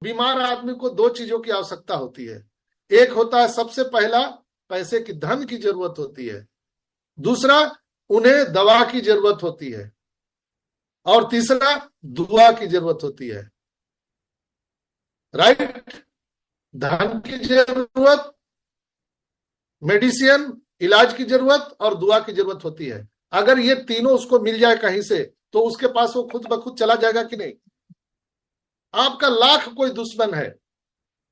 बीमार आदमी को दो चीजों की आवश्यकता होती है। एक होता है सबसे पहला पैसे की, धन की जरूरत होती है। दूसरा, उन्हें दवा की जरूरत होती है। और तीसरा, दुआ की जरूरत होती है। राइट। धन की जरूरत, मेडिसिन, इलाज की जरूरत और दुआ की जरूरत होती है। अगर ये तीनों उसको मिल जाए कहीं से, तो उसके पास वो खुद ब खुद चला जाएगा कि नहीं। आपका लाख कोई दुश्मन है,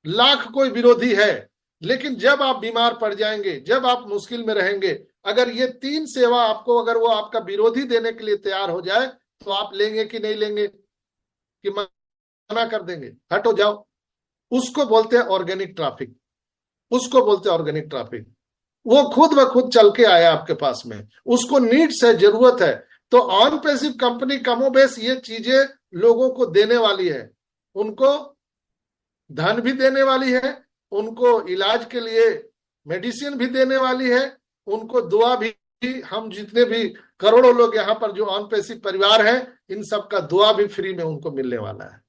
लाख कोई विरोधी है, लेकिन जब आप बीमार पड़ जाएंगे, जब आप मुश्किल में रहेंगे, अगर ये तीन सेवा आपको, अगर वो आपका विरोधी देने के लिए तैयार हो जाए, तो आप लेंगे कि नहीं लेंगे, कि मना कर देंगे, हटो जाओ। उसको बोलते हैं ऑर्गेनिक ट्रैफिक, उसको बोलते हैं ऑर्गेनिक ट्रैफिक। वो खुद ब खुद चल के आया आपके पास में, उसको नीड्स है, जरूरत है। तो ऑन पैसिव कंपनी कमोबेश ये चीजें लोगों को देने वाली है। उनको धन भी देने वाली है, उनको इलाज के लिए मेडिसिन भी देने वाली है, उनको दुआ भी। हम जितने भी करोड़ों लोग यहाँ पर जो ऑन पैसिव परिवार है, इन सब का दुआ भी फ्री में उनको मिलने वाला है।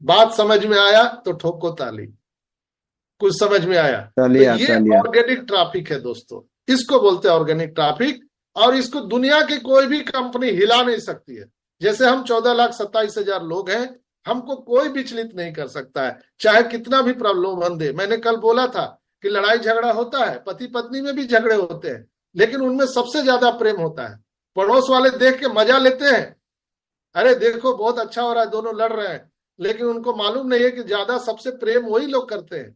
बात समझ में आया तो ठोको ताली। कुछ समझ में आया तो चलिए ये चलिए। ऑर्गेनिक ट्रैफिक है दोस्तों, इसको बोलते हैं ऑर्गेनिक ट्रैफिक। और इसको दुनिया की कोई भी कंपनी हिला नहीं सकती है। जैसे हम 14,27,000 लोग हैं, हमको कोई विचलित नहीं कर सकता है, चाहे कितना भी प्रलोभन दे। मैंने कल बोला था कि लड़ाई झगड़ा होता है, पति पत्नी में भी झगड़े होते हैं, लेकिन उनमें सबसे ज्यादा प्रेम होता है। पड़ोस वाले देख के मजा लेते हैं, अरे देखो बहुत अच्छा हो रहा है, दोनों लड़ रहे हैं, लेकिन उनको मालूम नहीं है कि ज्यादा सबसे प्रेम वही लोग करते हैं,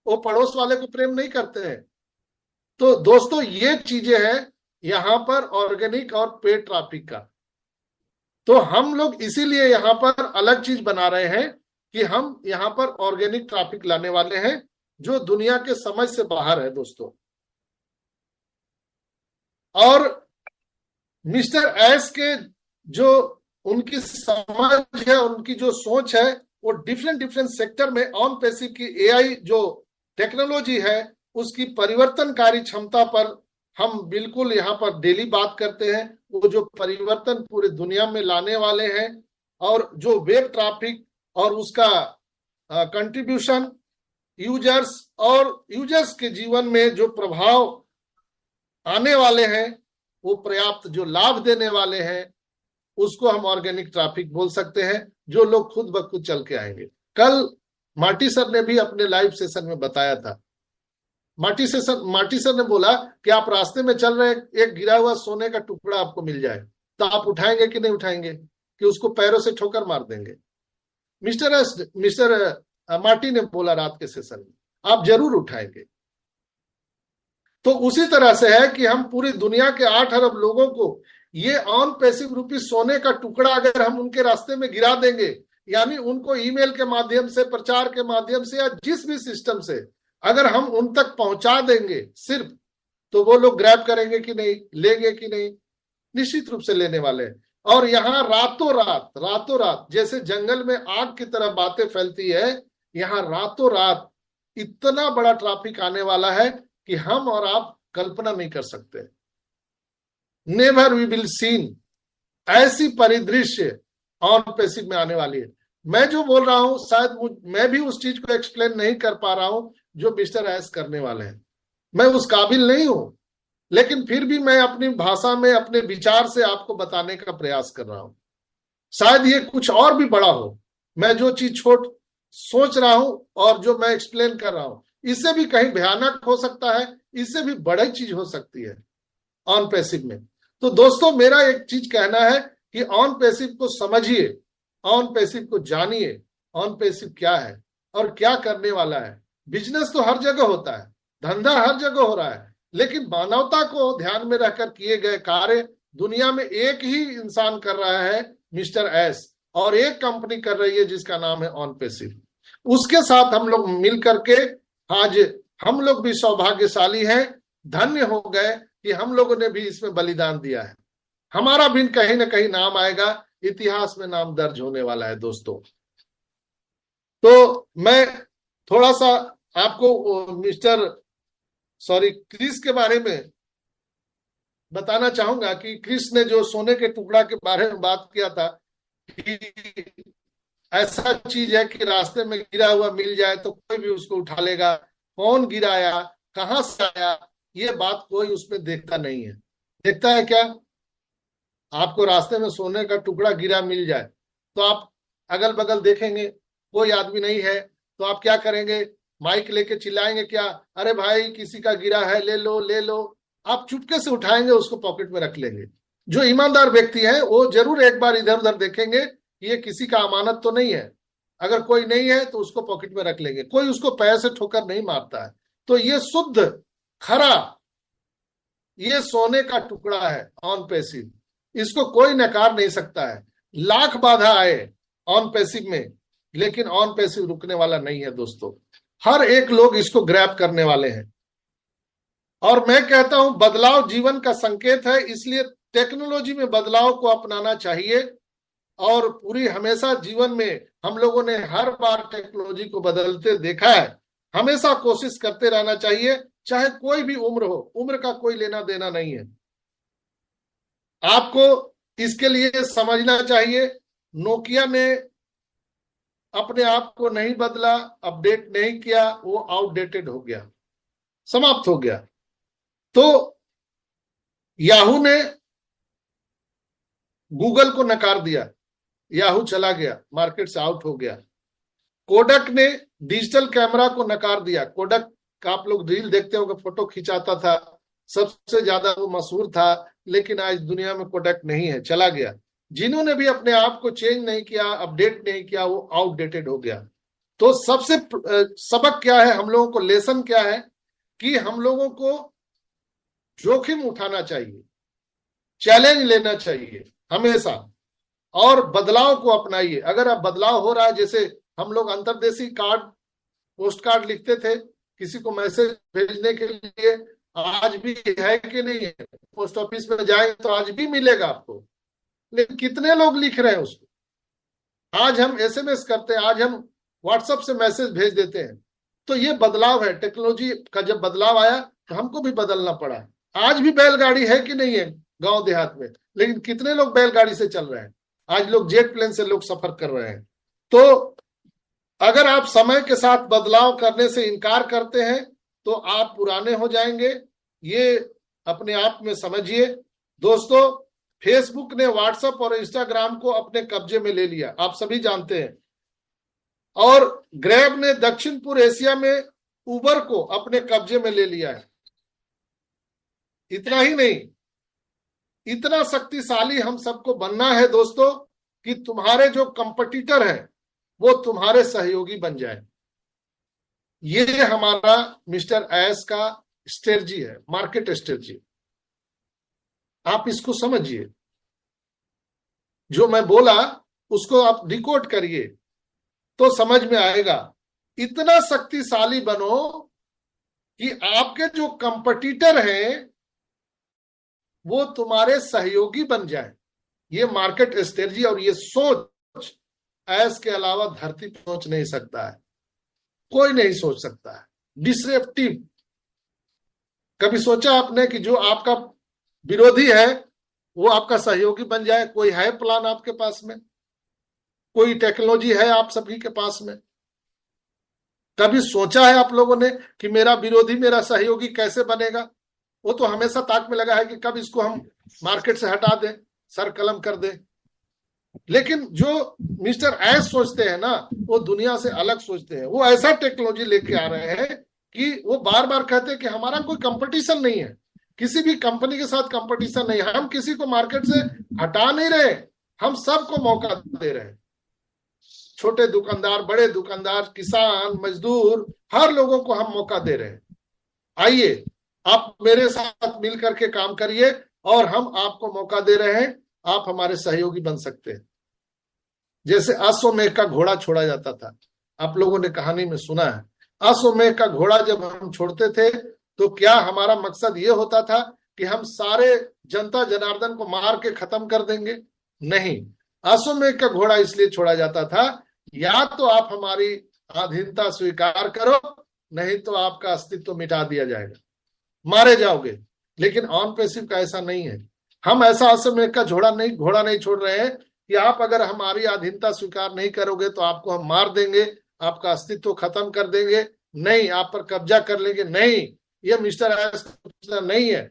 वो पड़ोस वाले को प्रेम नहीं करते हैं। तो दोस्तों ये चीजें हैं यहां पर ऑर्गेनिक और पेड ट्रैफिक का। तो हम लोग इसीलिए यहां पर अलग चीज बना रहे हैं कि हम यहां पर ऑर्गेनिक ट्रैफिक लाने वाले हैं, जो दुनिया के समझ से बाहर है दोस्तों। और मिस्टर एस के जो उनकी समझ है, उनकी जो सोच है, वो डिफरेंट डिफरेंट सेक्टर में ऑन पैसिव की एआई जो टेक्नोलॉजी है, उसकी परिवर्तनकारी क्षमता पर हम बिल्कुल यहाँ पर डेली बात करते हैं। वो जो परिवर्तन पूरे दुनिया में लाने वाले हैं, और जो वेब ट्रैफिक और उसका कंट्रीब्यूशन यूजर्स और यूजर्स के जीवन में जो प्रभाव आने वाले हैं, वो पर्याप्त जो लाभ देने वाले हैं, उसको हम ऑर्गेनिक ट्रैफिक बोल सकते हैं, जो लोग खुद ब खुद चल के आएंगे। कल मार्टी सर ने भी अपने लाइव सेशन में बताया था। मार्टी सर ने बोला कि आप रास्ते में चल रहे हैं, एक गिरा हुआ सोने का टुकड़ा आपको मिल जाए, तो आप उठाएंगे कि नहीं उठाएंगे, कि उसको पैरों से ठोकर मार देंगे। मिस्टर मार्टी ने बोला रात के सेशन में, आप जरूर उठाएंगे। तो उसी तरह से है कि हम पूरी दुनिया के 8 अरब लोगों को ये ऑन पैसिव रूपी सोने का टुकड़ा अगर हम उनके रास्ते में गिरा देंगे, यानी उनको ईमेल के माध्यम से, प्रचार के माध्यम से, या जिस भी सिस्टम से अगर हम उन तक पहुंचा देंगे सिर्फ, तो वो लोग ग्रैब करेंगे कि नहीं, लेंगे कि नहीं, निश्चित रूप से लेने वाले हैं। और यहाँ रातों रात जैसे जंगल में आग की तरह बातें फैलती है, यहाँ रातों रात इतना बड़ा ट्रैफिक आने वाला है कि हम और आप कल्पना नहीं कर सकते। नेवर वी विल सीन ऐसी परिदृश्य ऑन पैसिव में आने वाली है। मैं जो बोल रहा हूं, शायद मैं भी उस चीज को एक्सप्लेन नहीं कर पा रहा हूं जो मिस्टर एस करने वाले हैं। मैं उस काबिल नहीं हूं, लेकिन फिर भी मैं अपनी भाषा में, अपने विचार से आपको बताने का प्रयास कर रहा हूं। शायद ये कुछ और भी बड़ा हो। मैं जो चीज सोच रहा हूं और जो मैं एक्सप्लेन कर रहा हूं, इससे भी कहीं भयानक हो सकता है, इससे भी बड़ी चीज हो सकती है ऑन पैसिव में। तो दोस्तों मेरा एक चीज कहना है कि ऑन पैसिव को समझिए, ऑन पैसिव को जानिए, ऑन पैसिव क्या है और क्या करने वाला है। बिजनेस तो हर जगह होता है, धंधा हर जगह हो रहा है, लेकिन मानवता को ध्यान में रखकर किए गए कार्य दुनिया में एक ही इंसान कर रहा है, मिस्टर एस, और एक कंपनी कर रही है जिसका नाम है ऑन पैसिव। उसके साथ हम लोग मिल करके आज हम लोग भी सौभाग्यशाली हैं, धन्य हो गए कि हम लोगों ने भी इसमें बलिदान दिया है। हमारा भी कहीं ना कहीं नाम आएगा, इतिहास में नाम दर्ज होने वाला है दोस्तों। तो मैं थोड़ा सा आपको क्रिस के बारे में बताना चाहूंगा कि क्रिस ने जो सोने के टुकड़ा के बारे में बात किया था कि ऐसा चीज है कि रास्ते में गिरा हुआ मिल जाए तो कोई भी उसको उठा लेगा। कौन गिराया, कहाँ से आया, ये बात कोई उसमें देखता नहीं है। देखता है क्या? आपको रास्ते में सोने का टुकड़ा गिरा मिल जाए तो आप अगल बगल देखेंगे, कोई आदमी नहीं है, तो आप क्या करेंगे? माइक लेके चिल्लाएंगे क्या? अरे भाई किसी का गिरा है, ले लो ले लो। आप चुपके से उठाएंगे, उसको पॉकेट में रख लेंगे। जो ईमानदार व्यक्ति है वो जरूर एक बार इधर उधर देखेंगे कि ये किसी का अमानत तो नहीं है। अगर कोई नहीं है तो उसको पॉकेट में रख लेंगे, कोई उसको पैर से ठोकर नहीं मारता है। तो ये शुद्ध खरा, ये सोने का टुकड़ा है ऑन पैसिव। इसको कोई नकार नहीं सकता है। लाख बाधा आए ऑन पैसिव में, लेकिन ऑन पैसिव रुकने वाला नहीं है दोस्तों। हर एक लोग इसको ग्रैब करने वाले हैं। और मैं कहता हूं बदलाव जीवन का संकेत है, इसलिए टेक्नोलॉजी में बदलाव को अपनाना चाहिए। और पूरी हमेशा जीवन में हम लोगों ने हर बार टेक्नोलॉजी को बदलते देखा है। हमेशा कोशिश करते रहना चाहिए, चाहे कोई भी उम्र हो, उम्र का कोई लेना देना नहीं है। आपको इसके लिए समझना चाहिए, नोकिया ने अपने आप को नहीं बदला, अपडेट नहीं किया, वो आउटडेटेड हो गया, समाप्त हो गया। तो याहू ने गूगल को नकार दिया, याहू चला गया, मार्केट से आउट हो गया। कोडक ने डिजिटल कैमरा को नकार दिया। कोडक का आप लोग रील देखते होंगे, फोटो खिंचाता था, सबसे ज्यादा वो मशहूर था, लेकिन आज दुनिया में कोडक नहीं है, चला गया। जिन्होंने भी अपने आप को चेंज नहीं किया, अपडेट नहीं किया, वो आउटडेटेड हो गया। तो सबसे सबक क्या है हम लोगों को, लेसन क्या है कि हम लोगों को जोखिम उठाना चाहिए, चैलेंज लेना चाहिए हमेशा, और बदलाव को अपनाइए। अगर अब बदलाव हो रहा है, जैसे हम लोग अंतर्देशीय कार्ड, पोस्ट कार्ड लिखते थे किसी को मैसेज भेजने के लिए, आज भी है कि नहीं है? पोस्ट ऑफिस में जाएंगे तो आज भी मिलेगा आपको, लेकिन कितने लोग लिख रहे हैं उसको? आज हम एसएमएस करते हैं, आज हम व्हाट्सएप से मैसेज भेज देते हैं। तो ये बदलाव है, टेक्नोलॉजी का जब बदलाव आया तो हमको भी बदलना पड़ा। आज भी बैलगाड़ी है कि नहीं है गांव देहात में, लेकिन कितने लोग बैलगाड़ी से चल रहे हैं? आज लोग जेट प्लेन से लोग सफर कर रहे हैं। तो अगर आप समय के साथ बदलाव करने से इनकार करते हैं तो आप पुराने हो जाएंगे, ये अपने आप में समझिए। दोस्तों, फेसबुक ने व्हाट्सएप और इंस्टाग्राम को अपने कब्जे में ले लिया, आप सभी जानते हैं। और ग्रैब ने दक्षिण पूर्व एशिया में उबर को अपने कब्जे में ले लिया है। इतना ही नहीं, इतना शक्तिशाली हम सबको बनना है दोस्तों कि तुम्हारे जो कंपटीटर हैं वो तुम्हारे सहयोगी बन जाए। ये हमारा मिस्टर एस का स्ट्रेटजी है, मार्केट स्ट्रेटजी। आप इसको समझिए, जो मैं बोला उसको आप डिकोड करिए तो समझ में आएगा। इतना शक्तिशाली बनो कि आपके जो कंपटीटर हैं वो तुम्हारे सहयोगी बन जाए। ये मार्केट स्ट्रेटजी और ये सोच एस के अलावा धरती पर सोच नहीं सकता है, कोई नहीं सोच सकता है। डिसरप्टिव, कभी सोचा आपने कि जो आपका विरोधी है वो आपका सहयोगी बन जाए? कोई है प्लान आपके पास में? कोई टेक्नोलॉजी है आप सभी के पास में? कभी सोचा है आप लोगों ने कि मेरा विरोधी मेरा सहयोगी कैसे बनेगा? वो तो हमेशा ताक में लगा है कि कब इसको हम मार्केट से हटा दें, सर कलम कर दें। लेकिन जो मिस्टर एस सोचते हैं ना, वो दुनिया से अलग सोचते हैं। वो ऐसा टेक्नोलॉजी लेके आ रहे हैं कि वो बार बार कहते हैं कि हमारा कोई कंपटीशन नहीं है, किसी भी कंपनी के साथ कंपटीशन नहीं है, हम किसी को मार्केट से हटा नहीं रहे, हम सबको मौका दे रहे हैं। छोटे दुकानदार, बड़े दुकानदार, किसान, मजदूर, हर लोगों को हम मौका दे रहे हैं। आइए आप मेरे साथ मिल करके काम करिए और हम आपको मौका दे रहे हैं, आप हमारे सहयोगी बन सकते हैं। जैसे अश्वमेध का घोड़ा छोड़ा जाता था, आप लोगों ने कहानी में सुना है। अश्वमेध का घोड़ा जब हम छोड़ते थे तो क्या हमारा मकसद ये होता था कि हम सारे जनता जनार्दन को मार के खत्म कर देंगे? नहीं, अश्वमेध का घोड़ा इसलिए छोड़ा जाता था, या तो आप हमारी अधीनता स्वीकार करो, नहीं तो आपका अस्तित्व मिटा दिया जाएगा, मारे जाओगे। लेकिन ऑन पैसिव का ऐसा नहीं है। हम ऐसा अश्वमेध का घोड़ा नहीं छोड़ रहे हैं कि आप अगर हमारी अधीनता स्वीकार नहीं करोगे तो आपको हम मार देंगे, आपका अस्तित्व खत्म कर देंगे, नहीं आप पर कब्जा कर लेंगे, नहीं, ये मिस्टर एस नहीं है।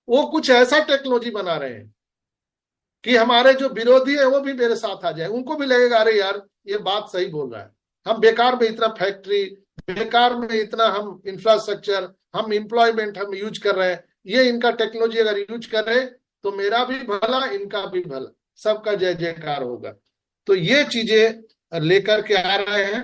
वो कुछ ऐसा टेक्नोलॉजी बना रहे हैं कि हमारे जो विरोधी है वो भी मेरे साथ आ जाए, उनको भी लगेगा अरे यार ये बात सही बोल रहा है, हम बेकार में इतना फैक्ट्री, बेकार में इतना हम इंफ्रास्ट्रक्चर, हम एम्प्लॉयमेंट हम यूज कर रहे हैं, ये इनका टेक्नोलॉजी अगर यूज करे तो मेरा भी भला इनका भी भला, सबका जय जयकार होगा। तो ये चीजें लेकर के आ रहे हैं।